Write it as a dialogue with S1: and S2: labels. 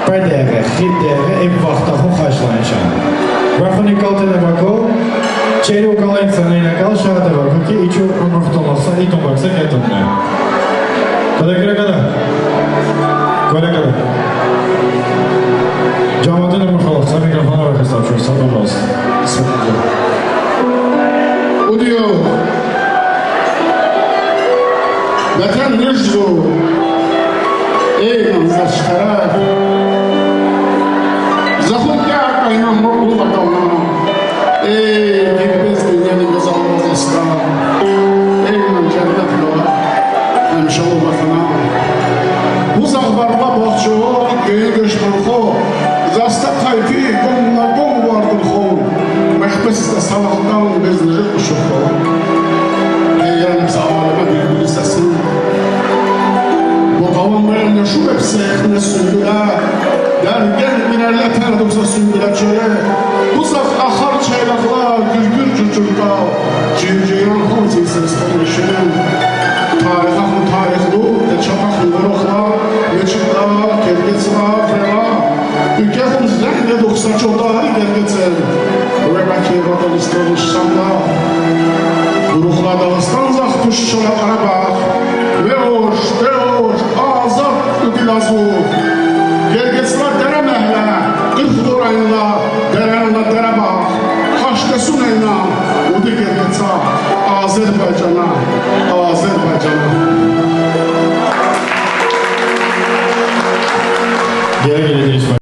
S1: per dəqiqə, xil dəqiqə ev vaxtdaxı xərclənişən. Rəxunikal tənəbəqo, çeyri uqala insanıyla qal şəhədə bakı ki, iki uqurxdolaqsa, iton baksa gətirmə. Qədər. Qolə qədər. Cavadın uqurxolaqsa, mikrofona bakı savşırsa, da olsun.
S2: O diyor, vətən rüzdu, ey manzar şərəf, zəxud gəl qaynan maqlu vətana, ey qilbəz dünyanı gözalmaz əsra, ey mən cənnət yola, həmişə ol vətana. Bu zağbarla baxçı o, göyə göçmən xo, zasta qayfi, qomla qom vardır xo, məxbəsdə salaqdan bezləri quşuq xo. Ey sağlarıma bir səsin, bu qavanlarında şu əfsəyəxinə sündülə, dərgən minərlə pərdoksa sündülə çölə, bu zaq axar çaylaqlar, gülgür cücürqa, cüyücüyan xonsi səs olmuşun, tarixəxin tarixlu, çapaqın qoroxla, yeçiqla, kergetsila, frela, ülkəxin zəhlə 90 çoğları gəlgəcən, və bəlkə vatanistlərin şamda, Ruhla Dağıstan zaq tuşçala Qarabağ, ve oş, azad ülazı, Gergesla dərə məhlə, 40 dorayınla, dərəyinla dərə bax, Qaşqə sunayla, udu gergetsa, Azərbaycana.